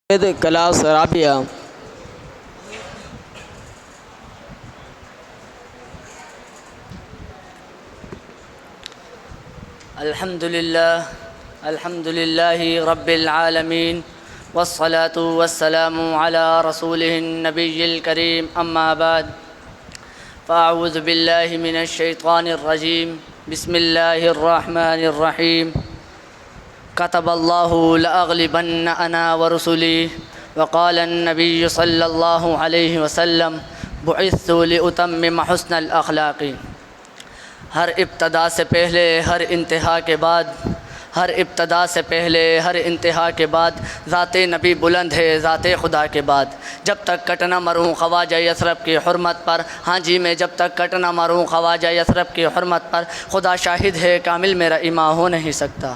Class Rabia. الحمد للہ رب العالمین والصلاة والسلام على رسوله النبی الکریم، اما بعد فاعوذ باللہ من الشیطان الرجیم، بسم اللہ الرحمن الرحیم۔ كتب الله لأغلبن أنا ورسلي، وقال النبي صلى الله عليه وسلم بعثت لأتمم حسن الأخلاق۔ ہر ابتدا سے پہلے ہر انتہا کے بعد، ہر ابتدا سے پہلے ہر انتہا کے بعد ذات نبی بلند ہے ذات خدا کے بعد۔ جب تک کٹ نہ مروں خواجہ یثرب کی حرمت پر، ہاں جی میں جب تک کٹ نہ مروں خواجہ یثرب کی حرمت پر، خدا شاہد ہے کامل میرا امام ہو نہیں سکتا۔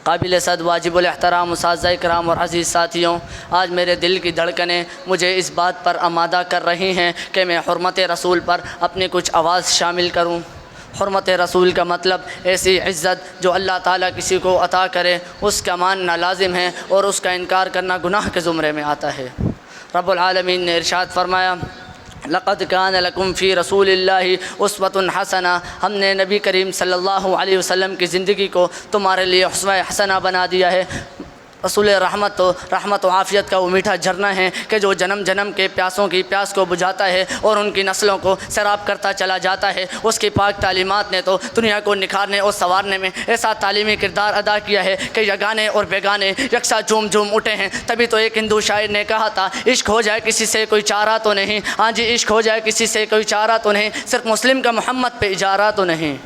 قابل صد واجب الاحترام اساتذہ کرام اور عزیز ساتھیوں، آج میرے دل کی دھڑکنیں مجھے اس بات پر آمادہ کر رہی ہیں کہ میں حرمت رسول پر اپنی کچھ آواز شامل کروں۔ حرمت رسول کا مطلب ایسی عزت جو اللہ تعالیٰ کسی کو عطا کرے اس کا ماننا لازم ہے اور اس کا انکار کرنا گناہ کے زمرے میں آتا ہے۔ رب العالمین نے ارشاد فرمایا، لقد کان لکم فی رسول اللہ اسوۃ حسنہ، ہم نے نبی کریم صلی اللہ علیہ وسلم کی زندگی کو تمہارے لیے اسوہ حسنہ بنا دیا ہے۔ رسول رحمت و عافیت کا وہ میٹھا جھرنا ہے کہ جو جنم جنم کے پیاسوں کی پیاس کو بجھاتا ہے اور ان کی نسلوں کو سیراب کرتا چلا جاتا ہے۔ اس کی پاک تعلیمات نے تو دنیا کو نکھارنے اور سنوارنے میں ایسا تعلیمی کردار ادا کیا ہے کہ یگانے اور بیگانے یکساں جھوم جھوم اٹھے ہیں۔ تبھی تو ایک ہندو شاعر نے کہا تھا، عشق ہو جائے کسی سے کوئی چارہ تو نہیں، ہاں جی عشق ہو جائے کسی سے کوئی چارہ تو نہیں، صرف مسلم کا محمد پہ اجارہ تو نہیں۔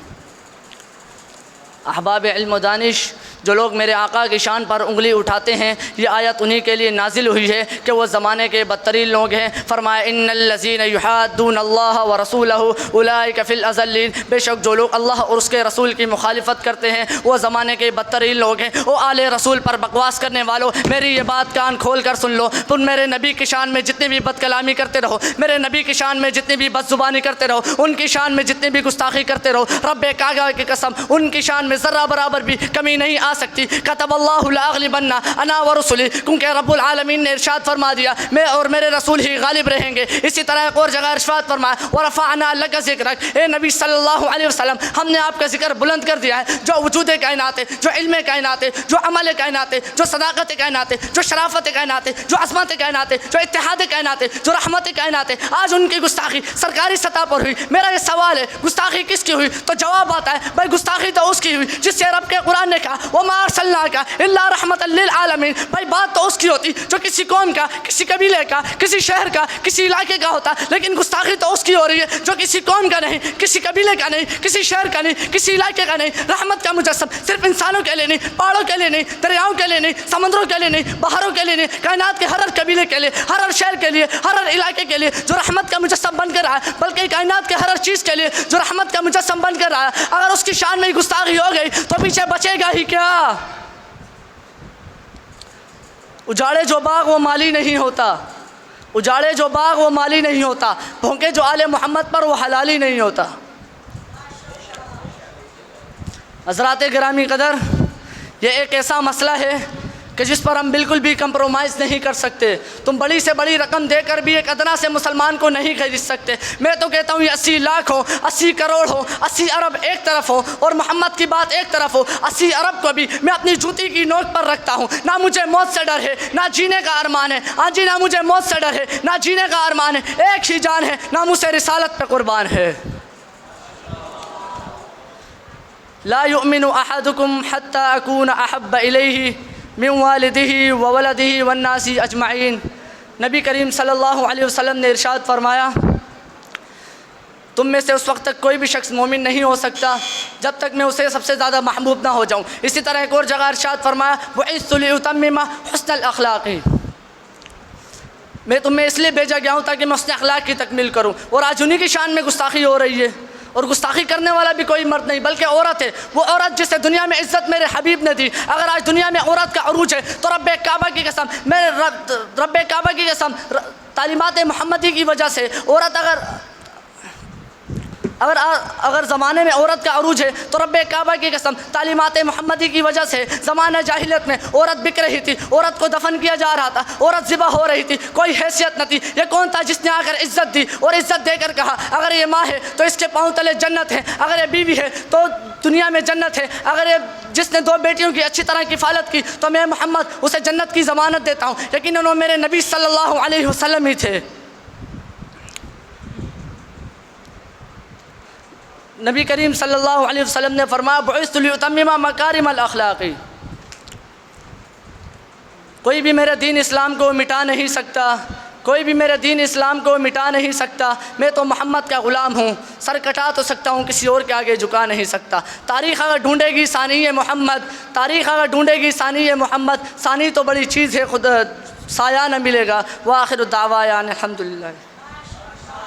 احباب علم و دانش، جو لوگ میرے آقا کی شان پر انگلی اٹھاتے ہیں، یہ آیت انہی کے لیے نازل ہوئی ہے کہ وہ زمانے کے بدترین لوگ ہیں۔ فرمایا ان الذین یحادون اللہ ورسولہ اولئک فی الاذلین، بے شک جو لوگ اللہ اور اس کے رسول کی مخالفت کرتے ہیں وہ زمانے کے بدترین لوگ ہیں۔ وہ آل رسول پر بکواس کرنے والوں، میری یہ بات کان کھول کر سن لو، تم میرے نبی کی شان میں جتنی بھی بد کلامی کرتے رہو، میرے نبی کی شان میں جتنی بھی بد زبانی کرتے رہو، ان کی شان میں جتنی بھی گستاخی کرتے رہو، رب کعبہ کی قسم ان کی شان میں ذرہ برابر بھی کمی نہیں آ سکتی۔ کتب اللہ لاغلبن انا ورسلی، کیونکہ رب العالمین نے ارشاد فرما دیا میں اور میرے رسول ہی غالب رہیں گے۔ اسی طرح ایک اور جگہ ارشاد فرمایا ورفعنا لک ذکرک، اے نبی صلی اللہ علیہ وسلم ہم نے آپ کا ذکر بلند کر دیا ہے۔ جو وجود کائنات ہے، جو علم کائنات ہے، جو عمل کائنات ہے، جو صداقت کائنات ہے، جو شرافت کائنات ہے، جو عظمت کائنات ہے، جو اتحاد کائنات ہے، جو رحمت کائنات ہے، آج ان کی گستاخی سرکاری سطح پر ہوئی۔ میرا یہ سوال ہے گستاخی کس کی ہوئی؟ تو جواب آتا ہے بھائی گستاخی تو اس کی ہوئی جس سے رب کے قرآن نے کہا وما ارسلناک الا رحمۃ للعالمین۔ بھائی بات تو اس کی ہوتی جو کسی قوم کا، کسی قبیلے کا، کسی شہر کا، کسی علاقے کا ہوتا، لیکن گستاخی تو اس کی ہو رہی ہے جو کسی قوم کا نہیں، کسی قبیلے کا نہیں، کسی شہر کا نہیں، کسی علاقے کا نہیں۔ رحمت کا مجسم صرف انسانوں کے لیے نہیں، پہاڑوں کے لیے نہیں، دریاؤں کے لیے نہیں، سمندروں کے لیے نہیں، بہاروں کے لیے نہیں، کائنات کے ہر قبیلے کے لیے، ہر شہر کے لیے، ہر علاقے کے لیے جو رحمت کا مجسم بن کر رہا ہے، بلکہ کائنات کے ہر چیز کے لیے جو رحمت کا مجسم بن کر رہا ہے۔ اگر اس کی شان میں گستاخی ہو گئی تو پیچھے بچے گا ہی کیا؟ اجاڑے جو باغ وہ مالی نہیں ہوتا، اجاڑے جو باغ وہ مالی نہیں ہوتا، بھونکے جو آل محمد پر وہ حلالی نہیں ہوتا۔ حضرات گرامی قدر، یہ ایک ایسا مسئلہ ہے کہ جس پر ہم بالکل بھی کمپرومائز نہیں کر سکتے۔ تم بڑی سے بڑی رقم دے کر بھی ایک ادنا سے مسلمان کو نہیں خرید سکتے۔ میں تو کہتا ہوں یہ 80 لاکھ ہو، 80 کروڑ ہو، 80 ارب ایک طرف ہو اور محمد کی بات ایک طرف ہو، 80 ارب کو بھی میں اپنی جوتی کی نوک پر رکھتا ہوں۔ نہ مجھے موت سے ڈر ہے، نہ جینے کا ارمان ہے، ہاں جی نہ مجھے موت سے ڈر ہے، نہ جینے کا ارمان ہے، ایک ہی جان ہے، نہ مجھ سے رسالت پہ قربان ہے۔ لا یؤمن احدکم حتی اکون احب الیہ من والدہ وولدہ والناس اجمعین۔ نبی کریم صلی اللہ علیہ وسلم نے ارشاد فرمایا تم میں سے اس وقت تک کوئی بھی شخص مومن نہیں ہو سکتا جب تک میں اسے سب سے زیادہ محبوب نہ ہو جاؤں۔ اسی طرح ایک اور جگہ ارشاد فرمایا بعثت لأتمم حسن الاخلاق، میں تمہیں اس لیے بھیجا گیا ہوں تاکہ میں حسن اخلاق کی تکمیل کروں۔ اور آج انہی کی شان میں گستاخی ہو رہی ہے، اور گستاخی کرنے والا بھی کوئی مرد نہیں بلکہ عورت ہے۔ وہ عورت جسے دنیا میں عزت میرے حبیب نے دی، اگر آج دنیا میں عورت کا عروج ہے تو رب کعبہ کی قسم، میں رب کعبہ کی قسم، تعلیمات محمدی کی وجہ سے عورت اگر اگر زمانے میں عورت کا عروج ہے تو رب کعبہ کی قسم تعلیمات محمدی کی وجہ سے زمانہ جاہلیت میں عورت بک رہی تھی، عورت کو دفن کیا جا رہا تھا، عورت ذبح ہو رہی تھی، کوئی حیثیت نہ تھی۔ یہ کون تھا جس نے آ کر عزت دی اور عزت دے کر کہا اگر یہ ماں ہے تو اس کے پاؤں تلے جنت ہے، اگر یہ بیوی ہے تو دنیا میں جنت ہے، اگر یہ جس نے 2 بیٹیوں کی اچھی طرح کفالت کی تو میں محمد اسے جنت کی ضمانت دیتا ہوں۔ لیکن انہوں میرے نبی صلی اللہ علیہ وسلم ہی تھے۔ نبی کریم صلی اللہ علیہ وسلم نے فرمایا بعثت لأتمم مکارم الاخلاق، کوئی بھی میرے دین اسلام کو مٹا نہیں سکتا، کوئی بھی میرے دین اسلام کو مٹا نہیں سکتا۔ میں تو محمد کا غلام ہوں، سر کٹا تو سکتا ہوں، کسی اور کے آگے جھکا نہیں سکتا۔ تاریخ اگر ڈھونڈے گی ثانی محمد، تاریخ اگر ڈھونڈے گی ثانی محمد، ثانی تو بڑی چیز ہے، خود سایہ نہ ملے گا۔ وآخر الدعوانا الحمدللہ۔